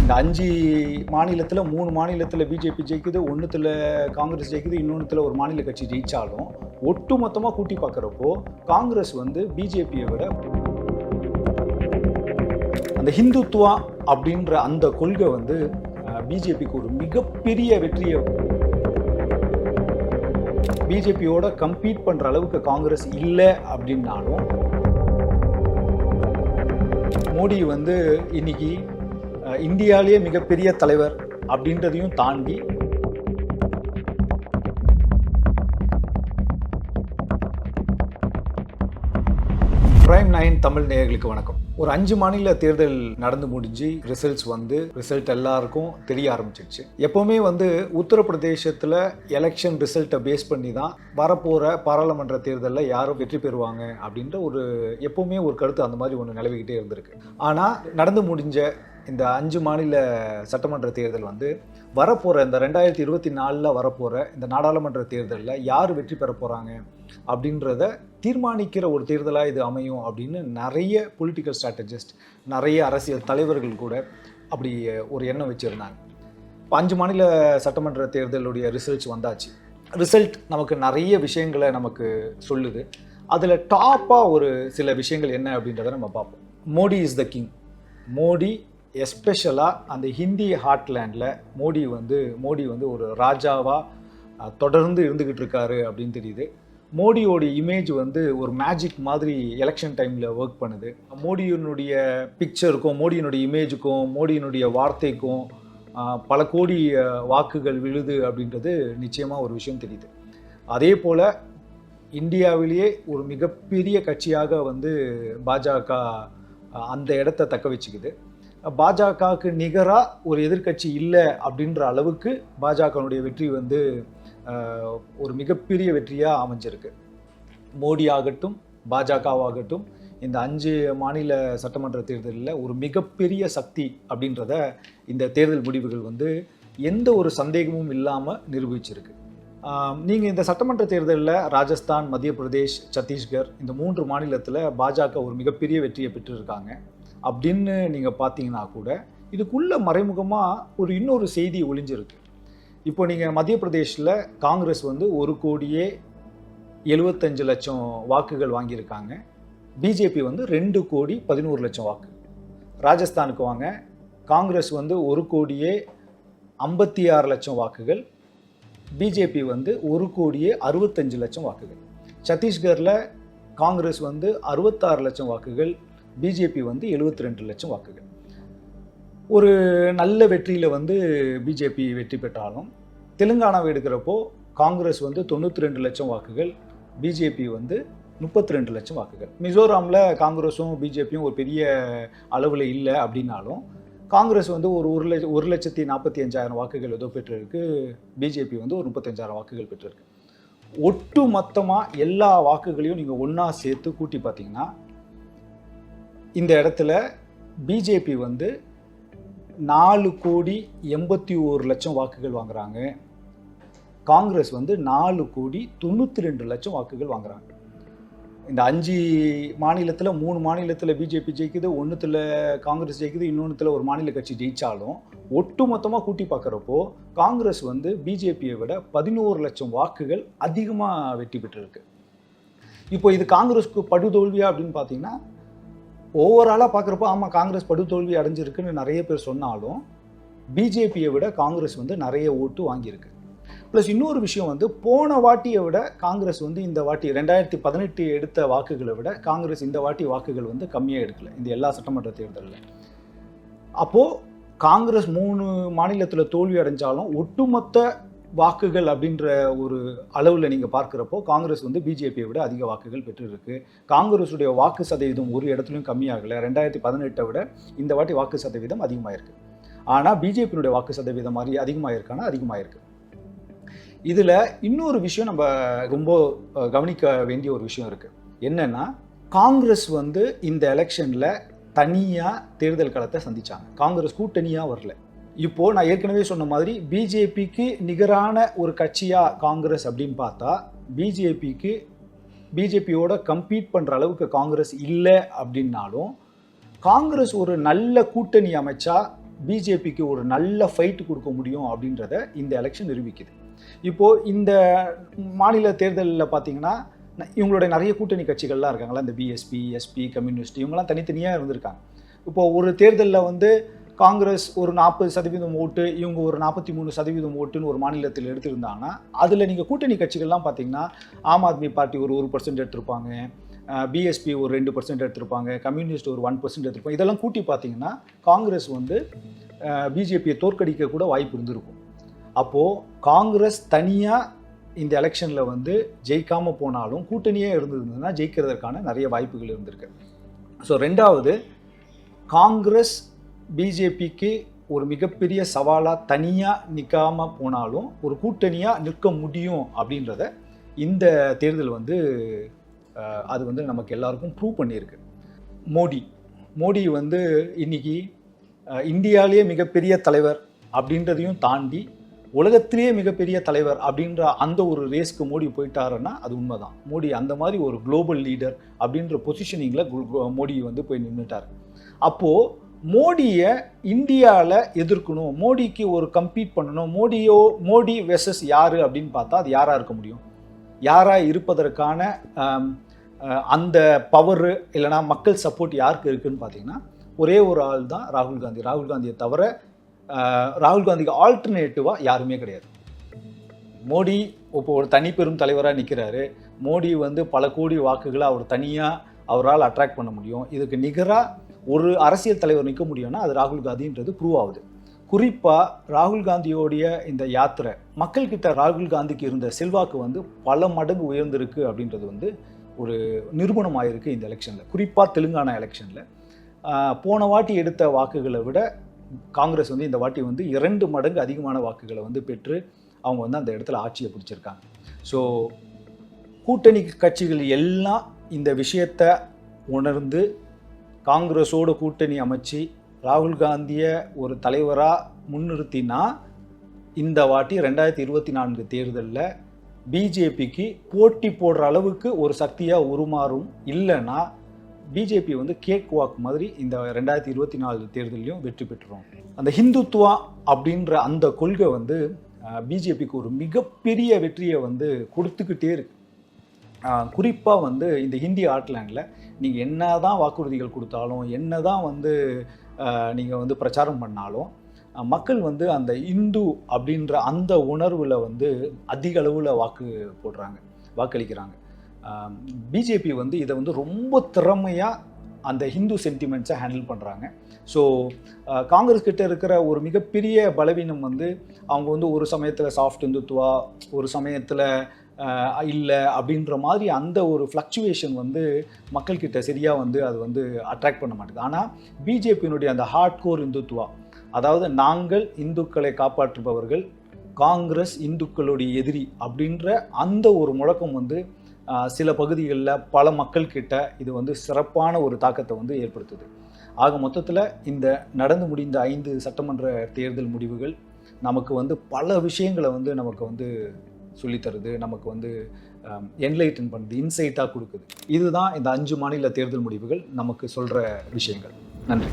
இந்த 5 மாநிலத்தில் 3 மாநிலத்தில் பிஜேபி ஜெயிக்குது, ஒன்றுத்தில் காங்கிரஸ் ஜெயிக்குது, இன்னொன்றுத்தில் ஒரு மாநில கட்சி ஜெயித்தாலும் ஒட்டு மொத்தமாக கூட்டி பார்க்குறப்போ காங்கிரஸ் வந்து பிஜேபியை விட அந்த ஹிந்துத்துவா அப்படின்ற அந்த கொள்கை வந்து பிஜேபிக்கு ஒரு மிகப்பெரிய வெற்றியை, பிஜேபியோட கம்பீட் பண்ணுற அளவுக்கு காங்கிரஸ் இல்லை அப்படின்னாலும் மோடி வந்து இன்னைக்கு இந்தியாவிலேயே மிகப்பெரிய தலைவர் அப்படின்றதையும் தாண்டி பிரைம் 9 தமிழ் நேயர்களுக்கு வணக்கம். ஒரு 5 மாநில தேர்தல் நடந்து முடிஞ்சு ரிசல்ட் எல்லாருக்கும் தெரிய ஆரம்பிச்சிருச்சு. எப்பவுமே வந்து உத்தரப்பிரதேசத்தில் எலெக்ஷன் ரிசல்ட்டை பேஸ் பண்ணி தான் வரப்போகிற பாராளுமன்ற தேர்தலில் யாரும் வெற்றி பெறுவாங்க அப்படின்ற எப்பவுமே ஒரு கருத்து அந்த மாதிரி ஒன்று நிலவிக்கிட்டே இருந்திருக்கு. ஆனால் நடந்து முடிஞ்ச இந்த 5 மாநில சட்டமன்ற தேர்தல் வந்து வரப்போகிற இந்த 2024 வரப்போகிற இந்த நாடாளுமன்ற தேர்தலில் யார் வெற்றி பெற போகிறாங்க அப்படின்றத தீர்மானிக்கிற ஒரு தேர்தலாக இது அமையும் அப்படின்னு நிறைய பொலிட்டிக்கல் ஸ்ட்ராட்டஜிஸ்ட், நிறைய அரசியல் தலைவர்கள் கூட அப்படி ஒரு எண்ணம் வச்சுருந்தாங்க. இப்போ 5 மாநில சட்டமன்ற தேர்தலுடைய ரிசல்ட்ஸ் வந்தாச்சு. ரிசல்ட் நமக்கு நிறைய விஷயங்களை நமக்கு சொல்லுது. அதில் டாப்பாக ஒரு சில விஷயங்கள் என்ன அப்படின்றத நம்ம பார்ப்போம். Modi is the king. Modi எஸ்பெஷலாக அந்த ஹிந்தி ஹார்ட்லேண்டில் மோடி வந்து ஒரு ராஜாவாக தொடர்ந்து இருந்துக்கிட்டு இருக்காரு அப்படின்னு தெரியுது. மோடியோட இமேஜ் வந்து ஒரு மேஜிக் மாதிரி எலெக்ஷன் டைமில் ஒர்க் பண்ணுது. மோடியினுடைய பிக்சருக்கும் மோடியினுடைய இமேஜுக்கும் மோடியினுடைய வார்த்தைக்கும் பல கோடி வாக்குகள் விழுது அப்படின்றது நிச்சயமாக ஒரு விஷயம் தெரியுது. அதே போல் இந்தியாவிலேயே ஒரு மிகப்பெரிய கட்சியாக வந்து பாஜக அந்த இடத்த தக்க வச்சுக்குது. பாஜகவுக்கு நிகராக ஒரு எதிர்க்கட்சி இல்லை அப்படின்ற அளவுக்கு பாஜகனுடைய வெற்றி வந்து ஒரு மிகப்பெரிய வெற்றியாக அமைஞ்சிருக்கு. மோடி ஆகட்டும், பாஜகவாகட்டும், இந்த 5 மாநில சட்டமன்ற தேர்தலில் ஒரு மிகப்பெரிய சக்தி அப்படின்றத இந்த தேர்தல் முடிவுகள் வந்து எந்த ஒரு சந்தேகமும் இல்லாமல் நிரூபிச்சிருக்கு. நீங்கள் இந்த சட்டமன்ற தேர்தலில் ராஜஸ்தான், மத்திய பிரதேஷ், சத்தீஸ்கர் இந்த 3 மாநிலத்தில் பாஜக ஒரு மிகப்பெரிய வெற்றியை பெற்றிருக்காங்க அப்படின்னு நீங்கள் பார்த்தீங்கன்னா கூட இதுக்குள்ளே மறைமுகமாக இன்னொரு செய்தி ஒளிஞ்சிருக்கு. இப்போ நீங்கள் மத்திய பிரதேஷில் காங்கிரஸ் வந்து 1,75,00,000 வாக்குகள் வாங்கியிருக்காங்க. பிஜேபி வந்து 2,11,00,000 வாக்கு. ராஜஸ்தானுக்கு வாங்க, காங்கிரஸ் வந்து 1,56,00,000 வாக்குகள், பிஜேபி வந்து 1,65,00,000 வாக்குகள். சத்தீஸ்கரில் காங்கிரஸ் வந்து 66,00,000 வாக்குகள், பிஜேபி வந்து 72,00,000 வாக்குகள். ஒரு நல்ல வெற்றியில் வந்து பிஜேபி வெற்றி பெற்றாலும் தெலுங்கானாவை எடுக்கிறப்போ காங்கிரஸ் வந்து 92,00,000 வாக்குகள், பிஜேபி வந்து 32,00,000 வாக்குகள். மிசோராமில் காங்கிரஸும் பிஜேபியும் ஒரு பெரிய அளவில் இல்லை அப்படின்னாலும் காங்கிரஸ் வந்து ஒரு 1,45,000 வாக்குகள் ஏதோ பெற்றிருக்கு, பிஜேபி வந்து ஒரு 35,000 வாக்குகள் பெற்றிருக்கு. ஒட்டு மொத்தமாக எல்லா வாக்குகளையும் நீங்கள் ஒன்றா சேர்த்து கூட்டி பார்த்தீங்கன்னா இந்த இடத்துல பிஜேபி வந்து 4,81,00,000 வாக்குகள் வாங்குறாங்க. காங்கிரஸ் வந்து 4,92,00,000 வாக்குகள் வாங்குறாங்க. இந்த 5 மாநிலத்தில் 3 மாநிலத்தில் பிஜேபி ஜெயிக்குது, ஒன்றுத்தில் காங்கிரஸ் ஜெயிக்குது, இன்னொன்றுத்தில் ஒரு மாநில கட்சி ஜெயித்தாலும் ஒட்டு மொத்தமாக கூட்டி பார்க்குறப்போ காங்கிரஸ் வந்து பிஜேபியை விட 11,00,000 வாக்குகள் அதிகமாக வெற்றி பெற்றிருக்கு. இப்போ இது காங்கிரஸுக்கு படுதோல்வியா அப்படின்னு பார்த்தீங்கன்னா ஓவராலாக பார்க்குறப்போ ஆமாம் காங்கிரஸ் படுதோல்வி அடைஞ்சிருக்குன்னு நிறைய பேர் சொன்னாலும் பிஜேபியை விட காங்கிரஸ் வந்து நிறைய ஓட்டு வாங்கியிருக்கு. ப்ளஸ் இன்னொரு விஷயம் வந்து போன வாட்டியை விட காங்கிரஸ் வந்து இந்த வாட்டி 2018 எடுத்த வாக்குகளை விட காங்கிரஸ் இந்த வாட்டி வாக்குகள் வந்து கம்மியாக எடுக்கல இந்த எல்லா சட்டமன்ற தேர்தலில். அப்போது காங்கிரஸ் 3 மாநிலத்தில் தோல்வி அடைஞ்சாலும் ஒட்டுமொத்த வாக்குகள் அப்படின்ற ஒரு அளவில் நீங்கள் பார்க்குறப்போ காங்கிரஸ் வந்து பிஜேபியை விட அதிக வாக்குகள் பெற்றிருக்கு. காங்கிரஸுடைய வாக்கு சதவீதம் ஒரு இடத்துலையும் கம்மியாகலை. 2018 விட இந்த வாட்டி வாக்கு சதவீதம் அதிகமாகிருக்கு. ஆனால் பிஜேபியினுடைய வாக்கு சதவீதம் மாதிரி அதிகமாகிருக்கு. இதில் இன்னொரு விஷயம் நம்ம ரொம்ப கவனிக்க வேண்டிய ஒரு விஷயம் இருக்குது. என்னென்னா காங்கிரஸ் வந்து இந்த எலெக்ஷனில் தனியாக தேர்தல் களத்தை சந்தித்தாங்க. காங்கிரஸ் கூட்டணியாக வரல. இப்போது நான் ஏற்கனவே சொன்ன மாதிரி பிஜேபிக்கு நிகரான ஒரு கட்சியாக காங்கிரஸ் அப்படின்னு பார்த்தா பிஜேபியோட கம்பீட் பண்ணுற அளவுக்கு காங்கிரஸ் இல்லை அப்படின்னாலும் காங்கிரஸ் ஒரு நல்ல கூட்டணி அமைச்சா பிஜேபிக்கு ஒரு நல்ல ஃபைட் கொடுக்க முடியும் அப்படின்றத இந்த எலெக்ஷன் நிரூபிக்குது. இப்போது இந்த மாநில தேர்தலில் பார்த்தீங்கன்னா இவங்களுடைய நிறைய கூட்டணி கட்சிகள்லாம் இருக்காங்களா, இந்த பிஎஸ்பி, எஸ்பி, கம்யூனிஸ்ட், இவங்கெல்லாம் தனித்தனியாக இருந்திருக்காங்க. இப்போது ஒரு தேர்தலில் வந்து காங்கிரஸ் ஒரு 40% ஓட்டு, இவங்க ஒரு 43% ஓட்டுன்னு ஒரு மாநிலத்தில் எடுத்திருந்தாங்கன்னா அதில் நீங்கள் கூட்டணி கட்சிகள்லாம் பார்த்தீங்கன்னா ஆம் ஆத்மி பார்ட்டி ஒரு 1% எடுத்திருப்பாங்க, பிஎஸ்பி ஒரு 2% எடுத்திருப்பாங்க, கம்யூனிஸ்ட் ஒரு 1% எடுத்திருப்பாங்க. இதெல்லாம் கூட்டி பார்த்தீங்கன்னா காங்கிரஸ் வந்து பிஜேபியை தோற்கடிக்க கூட வாய்ப்பு இருந்திருக்கும். அப்போது காங்கிரஸ் தனியாக இந்த எலெக்ஷனில் வந்து ஜெயிக்காமல் போனாலும் கூட்டணியே இருந்ததுன்னா ஜெயிக்கிறதுக்கான நிறைய வாய்ப்புகள் இருந்திருக்கு. ஸோ ரெண்டாவது, காங்கிரஸ் பிஜேபிக்கு ஒரு மிகப்பெரிய சவாலாக தனியாக நிற்காமல் போனாலும் ஒரு கூட்டணியாக நிற்க முடியும் அப்படின்றத இந்த தேர்தல் வந்து அது வந்து நமக்கு எல்லாருக்கும் ப்ரூவ் பண்ணியிருக்கு. மோடி வந்து இன்னைக்கு இந்தியாவிலேயே மிகப்பெரிய தலைவர் அப்படின்றதையும் தாண்டி உலகத்திலேயே மிகப்பெரிய தலைவர் அப்படின்ற அந்த ஒரு ரேஸ்க்கு மோடி போயிட்டாருன்னா அது உண்மைதான். மோடி அந்த மாதிரி ஒரு குளோபல் லீடர் அப்படின்ற பொசிஷனிங்கில் மோடி வந்து போய் நின்றுட்டார். அப்போது மோடியை இந்தியாவில் எதிர்க்கணும், மோடிக்கு ஒரு கம்பீட் பண்ணணும், மோடி வெர்சஸ் யார் அப்படின்னு பார்த்தா அது யாராக இருக்க முடியும்? யாராக இருப்பதற்கான அந்த பவரு இல்லைனா மக்கள் சப்போர்ட் யாருக்கு இருக்குதுன்னு பார்த்தீங்கன்னா ஒரே ஒரு ஆள் தான் ராகுல் காந்தி. ராகுல் காந்தியை தவிர ராகுல் காந்திக்கு ஆல்டர்னேட்டிவாக யாருமே கிடையாது. மோடி இப்போ ஒரு தனி பெரும் தலைவராக நிற்கிறாரு. மோடி வந்து பல கோடி வாக்குகளை அவர் தனியாக அவரால் அட்ராக்ட் பண்ண முடியும். இதுக்கு நிகராக ஒரு அரசியல் தலைவர் நிற்க முடியும்னா அது ராகுல் காந்தின்றது ப்ரூவ் ஆகுது. குறிப்பாக ராகுல் காந்தியோடைய இந்த யாத்திரை மக்கள்கிட்ட ராகுல் காந்திக்கு இருந்த செல்வாக்கு வந்து பல மடங்கு உயர்ந்திருக்கு அப்படின்றது வந்து ஒரு நிரூபணம் ஆகிருக்கு இந்த எலெக்ஷனில். குறிப்பாக தெலுங்கானா எலெக்ஷனில் போன வாட்டி எடுத்த வாக்குகளை விட காங்கிரஸ் வந்து இந்த வாட்டி வந்து 2 மடங்கு அதிகமான வாக்குகளை வந்து பெற்று அவங்க வந்து அந்த இடத்துல ஆட்சியை பிடிச்சிருக்காங்க. ஸோ கூட்டணி கட்சிகள் எல்லாம் இந்த விஷயத்தை உணர்ந்து காங்கிரஸோட கூட்டணி அமைச்சு ராகுல் காந்தியை ஒரு தலைவராக முன்னிறுத்தினா இந்த வாட்டி 2024 தேர்தலில் பிஜேபிக்கு போட்டி போடுற அளவுக்கு ஒரு சக்தியாக உருமாறும். இல்லைன்னா பிஜேபி வந்து கேக் வாக் மாதிரி இந்த 2024 தேர்தலையும் வெற்றி பெற்றுரும். அந்த ஹிந்துத்துவா அப்படின்ற அந்த கொள்கை வந்து பிஜேபிக்கு ஒரு மிகப்பெரிய வெற்றியை வந்து கொடுத்துக்கிட்டே இருக்கு. குறிப்பாக வந்து இந்த ஹிந்தி ஹார்ட்லேண்டில் நீங்கள் என்ன தான் வாக்குறுதிகள் கொடுத்தாலும், என்ன தான் வந்து நீங்கள் வந்து பிரச்சாரம் பண்ணாலும் மக்கள் வந்து அந்த இந்து அப்படின்ற அந்த உணர்வில் வந்து அதிக அளவில் வாக்களிக்கிறாங்க. பிஜேபி வந்து இதை வந்து ரொம்ப திறமையாக அந்த ஹிந்து சென்டிமெண்ட்ஸை ஹேண்டில் பண்ணுறாங்க. ஸோ காங்கிரஸ் கிட்ட இருக்கிற ஒரு மிகப்பெரிய பலவீனம் வந்து அவங்க வந்து ஒரு சமயத்தில் சாஃப்ட் இந்துத்துவா, ஒரு சமயத்தில் இல்லை அப்படின்ற மாதிரி அந்த ஒரு ஃப்ளக்சுவேஷன் வந்து மக்கள்கிட்ட சரியாக வந்து அது வந்து அட்ராக்ட் பண்ண மாட்டேங்குது. ஆனால் பிஜேபியினுடைய அந்த ஹார்ட் கோர் இந்துத்துவா, அதாவது நாங்கள் இந்துக்களை காப்பாற்றுபவர்கள், காங்கிரஸ் இந்துக்களுடைய எதிரி அப்படின்ற அந்த ஒரு முழக்கம் வந்து சில பகுதிகளில் பல மக்கள்கிட்ட இது வந்து சிறப்பான ஒரு தாக்கத்தை வந்து ஏற்படுத்துது. ஆக மொத்தத்தில் இந்த நடந்து முடிந்த 5 சட்டமன்ற தேர்தல் முடிவுகள் நமக்கு வந்து பல விஷயங்களை வந்து நமக்கு வந்து சொல்லித்தருது, நமக்கு வந்து என்லைட்டன் பண்ணுது, இன்சைட்டாக கொடுக்குது. இதுதான் இந்த 5 மாநில தேர்தல் முடிவுகள் நமக்கு சொல்கிற விஷயங்கள். நன்றி.